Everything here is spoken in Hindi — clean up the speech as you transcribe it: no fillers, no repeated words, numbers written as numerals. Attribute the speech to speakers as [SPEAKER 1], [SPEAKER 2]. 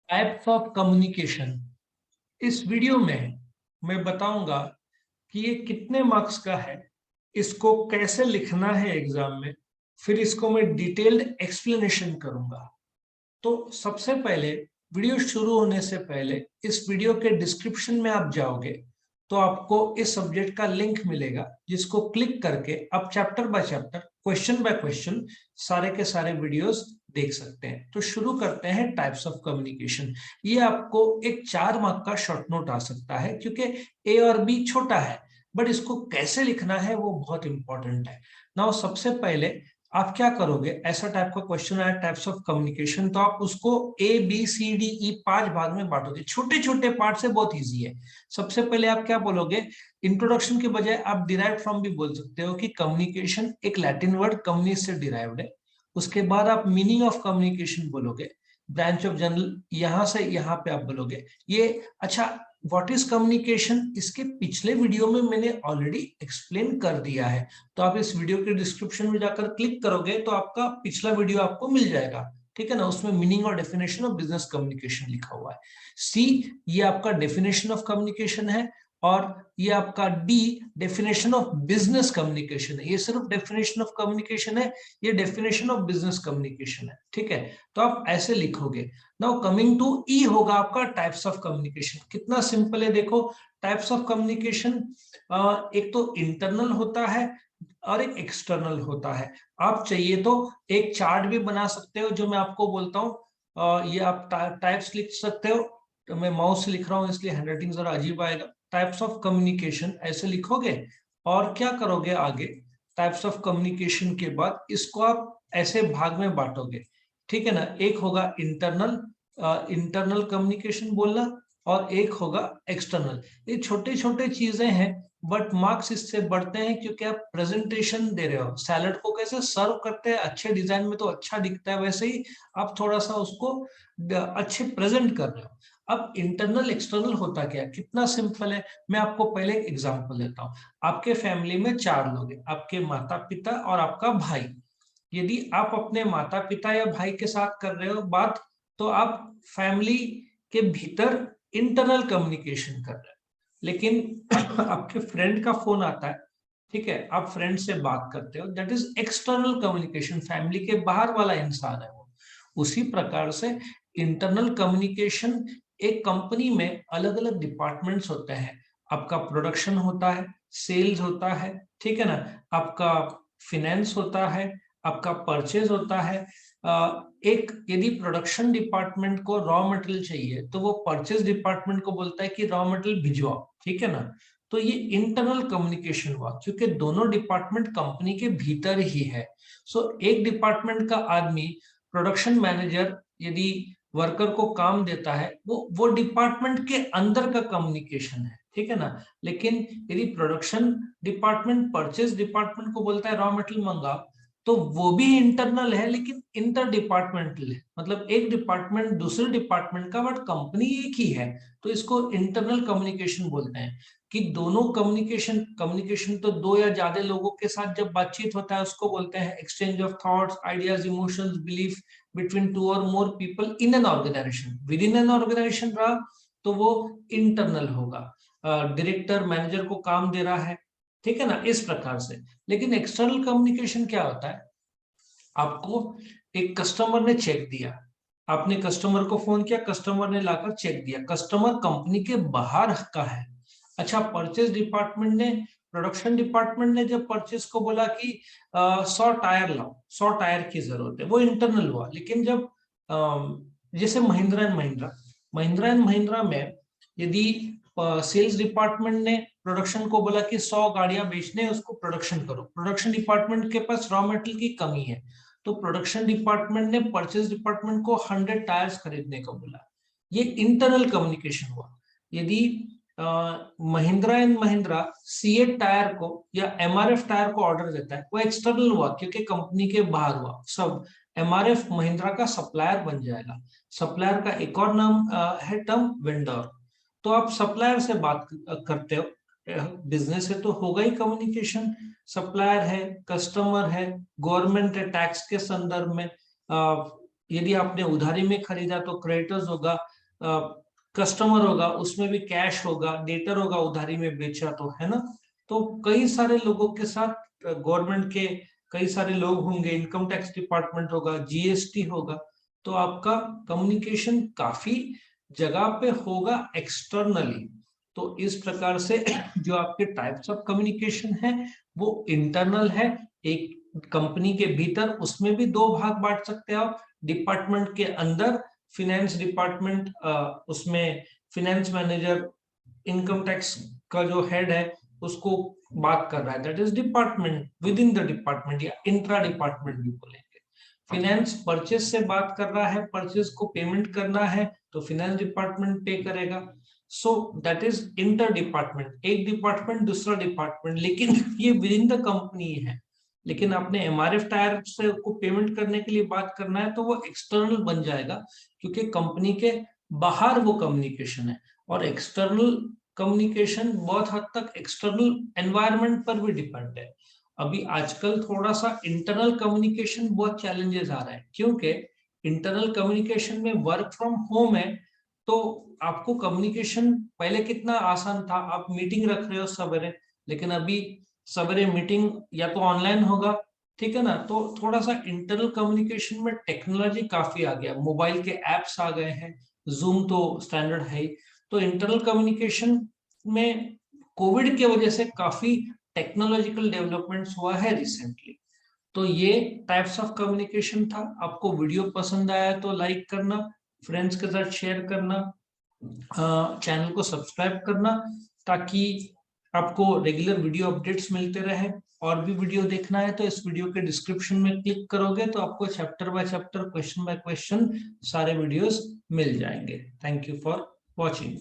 [SPEAKER 1] Types of communication. इस वीडियो में मैं बताऊंगा कि ये कितने मार्क्स का है, इसको कैसे लिखना है एग्जाम में, फिर इसको मैं डिटेल्ड एक्सप्लेनेशन करूंगा। तो सबसे पहले वीडियो शुरू होने से पहले इस वीडियो के डिस्क्रिप्शन में आप जाओगे तो आपको इस सब्जेक्ट का लिंक मिलेगा, जिसको क्लिक करके आप chapter by chapter, question by question सारे के सारे वीडियोस देख सकते हैं। तो शुरू करते हैं टाइप्स ऑफ कम्युनिकेशन। ये आपको एक 4 मार्क का शॉर्ट नोट आ सकता है, क्योंकि ए और बी छोटा है, बट इसको कैसे लिखना है वो बहुत इंपॉर्टेंट है। नाउ सबसे पहले आप क्या करोगे, ऐसा टाइप का क्वेश्चन आया टाइप्स ऑफ कम्युनिकेशन, तो आप उसको A B C D E 5 भाग में बांटोगे। छोटे छोटे पार्ट से बहुत इजी है। सबसे पहले आप क्या बोलोगे, इंट्रोडक्शन के बजाय आप डिराइव फ्रॉम भी बोल सकते हो कि कम्युनिकेशन एक लैटिन वर्ड कम्युनि से डिराइव्ड है। उसके बाद आप मीनिंग ऑफ कम्युनिकेशन बोलोगे, ब्रांच ऑफ जनरल यहां से यहां पे आप बोलोगे ये। अच्छा, व्हाट इज कम्युनिकेशन, इसके पिछले वीडियो में मैंने ऑलरेडी एक्सप्लेन कर दिया है, तो आप इस वीडियो के डिस्क्रिप्शन में जाकर क्लिक करोगे तो आपका पिछला वीडियो आपको मिल जाएगा, ठीक है ना। उसमें मीनिंग और डेफिनेशन ऑफ बिजनेस कम्युनिकेशन लिखा हुआ है। सी, ये आपका डेफिनेशन ऑफ कम्युनिकेशन है, और ये आपका D definition of business communication है। ये सिर्फ डेफिनेशन ऑफ कम्युनिकेशन है, ये डेफिनेशन ऑफ बिजनेस कम्युनिकेशन है, ठीक है। तो आप ऐसे लिखोगे। नाउ कमिंग टू ई होगा आपका टाइप्स ऑफ कम्युनिकेशन। कितना सिंपल है देखो। टाइप्स ऑफ कम्युनिकेशन एक तो इंटरनल होता है और एक एक्सटर्नल होता है। आप चाहिए तो एक चार्ट भी बना सकते हो, जो मैं आपको बोलता हूँ। ये आप टाइप्स लिख सकते हो, तो मैं माउस से लिख रहा हूँ इसलिए हैंडराइटिंग जरा अजीब आएगा। टाइप्स ऑफ कम्युनिकेशन ऐसे लिखोगे, और क्या करोगे आगे, टाइप्स ऑफ कम्युनिकेशन के बाद इसको आप ऐसे भाग में बांटोगे, ठीक है ना। एक होगा इंटरनल, इंटरनल कम्युनिकेशन बोलना, और एक होगा एक्सटर्नल। ये छोटे छोटे चीजें हैं, बट मार्क्स इससे बढ़ते हैं क्योंकि आप प्रेजेंटेशन दे रहे हो। सैलड को कैसे सर्व करते हैं अच्छे डिजाइन में तो अच्छा दिखता है, वैसे ही आप थोड़ा सा उसको अच्छे प्रेजेंट कर रहे हो। अब इंटरनल एक्सटर्नल होता क्या है, कितना सिंपल है। मैं आपको पहले एक एग्जांपल देता हूँ। आपके फैमिली में 4 लोग हैं, आपके माता पिता और आपका भाई। यदि आप अपने माता पिता या भाई के साथ कर रहे हो बात, तो आप फैमिली के भीतर इंटरनल कम्युनिकेशन कर रहे हो। लेकिन आपके फ्रेंड का फोन आता है, ठीक है, आप फ्रेंड से बात करते हो, that is external communication, family के बाहर वाला इंसान है वो। उसी प्रकार से इंटरनल कम्युनिकेशन, एक कंपनी में अलग अलग डिपार्टमेंट्स होते हैं। आपका प्रोडक्शन होता है, सेल्स होता है, ठीक है ना, आपका फिनेंस होता है, आपका परचेज होता है। एक यदि प्रोडक्शन डिपार्टमेंट को रॉ मटेरियल चाहिए तो वो परचेज डिपार्टमेंट को बोलता है कि रॉ मटेरियल भिजवाओ, ठीक है ना। तो ये इंटरनल कम्युनिकेशन हुआ, क्योंकि दोनों डिपार्टमेंट कंपनी के भीतर ही है। सो एक डिपार्टमेंट का आदमी, प्रोडक्शन मैनेजर, यदि वर्कर को काम देता है, वो डिपार्टमेंट के अंदर का कम्युनिकेशन है, ठीक है ना। लेकिन यदि प्रोडक्शन डिपार्टमेंट परचेज डिपार्टमेंट को बोलता है रॉ मटेरियल मंगाओ, तो वो भी इंटरनल है, लेकिन इंटर डिपार्टमेंटल है। मतलब एक डिपार्टमेंट दूसरे डिपार्टमेंट का, बट कंपनी एक ही है। तो इसको इंटरनल कम्युनिकेशन बोलते हैं। कि दोनों कम्युनिकेशन, कम्युनिकेशन तो दो या ज्यादा लोगों के साथ जब बातचीत होता है उसको बोलते हैं exchange of thoughts, ideas, emotions, belief between 2 और more people in an organisation. Within an organisation रहा तो वो इंटरनल होगा। डायरेक्टर मैनेजर को काम दे रहा है, ठीक है ना, इस प्रकार से। लेकिन एक्सटर्नल कम्युनिकेशन क्या होता है, आपको एक कस्टमर ने चेक दिया, आपने कस्टमर को फोन किया, कस्टमर ने लाकर चेक दिया, कस्टमर कंपनी के बाहर का है। अच्छा, परचेज डिपार्टमेंट ने, प्रोडक्शन डिपार्टमेंट ने जब परचेज को बोला कि 100 टायर लाओ, 100 टायर की जरूरत है, वो इंटरनल हुआ। लेकिन जब जैसे महिंद्रा एंड महिंद्रा में यदि सेल्स डिपार्टमेंट ने प्रोडक्शन को बोला कि 100 गाड़ियां बेचने हैं, उसको प्रोडक्शन करो, प्रोडक्शन डिपार्टमेंट के पास रॉ मटेरियल की कमी है, तो प्रोडक्शन डिपार्टमेंट ने परचेज डिपार्टमेंट को 100 टायर्स खरीदने को बोला। ये इंटरनल कम्युनिकेशन हुआ। यदि Mahindra and Mahindra CEAT tyre को या एमआरएफ टायर को ऑर्डर देता है, वो एक्सटर्नल हुआ क्योंकि कंपनी के बाहर हुआ। सब एमआरएफ महिंद्रा का सप्लायर बन जाएगा। सप्लायर का एक और नाम है टर्म वेंडर। तो आप सप्लायर से बात करते हो, बिजनेस है तो होगा ही कम्युनिकेशन। सप्लायर है, कस्टमर है, गवर्नमेंट है टैक्स के संदर्भ में। यदि आपने उधारी में खरीदा तो क्रेडिटर्स होगा, कस्टमर होगा उसमें भी कैश होगा, डेटर होगा उधारी में बेचा तो, है ना। तो कई सारे लोगों के साथ गवर्नमेंट के कई सारे लोग होंगे, इनकम टैक्स डिपार्टमेंट होगा, जीएसटी होगा, तो आपका कम्युनिकेशन काफी जगह पे होगा एक्सटर्नली। तो इस प्रकार से जो आपके टाइप्स ऑफ कम्युनिकेशन है वो इंटरनल है, एक कंपनी के भीतर, उसमें भी दो भाग बांट सकते हैं आप। डिपार्टमेंट के अंदर फिनेंस डिपार्टमेंट, उसमें फिनेंस मैनेजर, इनकम टैक्स का जो हेड है उसको बात कर रहा है, that is department with in the department या इंट्रा डिपार्टमेंट भी बोलेंगे। फिनेंस परचेज से बात कर रहा है, परचेज को पेमेंट करना है तो फिनेंस डिपार्टमेंट पे करेगा। So that is inter department, एक डिपार्टमेंट दूसरा डिपार्टमेंट, लेकिन ये विद इन द कंपनी है। लेकिन आपने एमआरएफ टायर से को पेमेंट करने के लिए बात करना है तो वो एक्सटर्नल बन जाएगा, क्योंकि कंपनी के बाहर वो कम्युनिकेशन है। और एक्सटर्नल कम्युनिकेशन बहुत हद तक एक्सटर्नल एनवायरनमेंट पर भी डिपेंड है। अभी आजकल थोड़ा सा इंटरनल कम्युनिकेशन बहुत चैलेंजेस आ रहे हैं, क्योंकि इंटरनल कम्युनिकेशन में वर्क फ्रॉम होम है, तो आपको कम्युनिकेशन पहले कितना आसान था, आप मीटिंग रख रहे हो सवेरे, लेकिन अभी सवेरे मीटिंग या तो ऑनलाइन होगा, ठीक है ना। तो थोड़ा सा इंटरनल कम्युनिकेशन में टेक्नोलॉजी काफी आ गया, मोबाइल के एप्स आ गए हैं, जूम तो स्टैंडर्ड है ही। तो इंटरनल कम्युनिकेशन में कोविड की वजह से काफी टेक्नोलॉजिकल डेवलपमेंट्स हुआ है रिसेंटली। तो ये टाइप्स ऑफ कम्युनिकेशन था। आपको वीडियो पसंद आया तो लाइक करना, फ्रेंड्स के साथ शेयर करना, चैनल को सब्सक्राइब करना, ताकि आपको रेगुलर वीडियो अपडेट्स मिलते रहे। और भी वीडियो देखना है तो इस वीडियो के डिस्क्रिप्शन में क्लिक करोगे तो आपको chapter by chapter, question by question सारे वीडियोस मिल जाएंगे। Thank you for watching.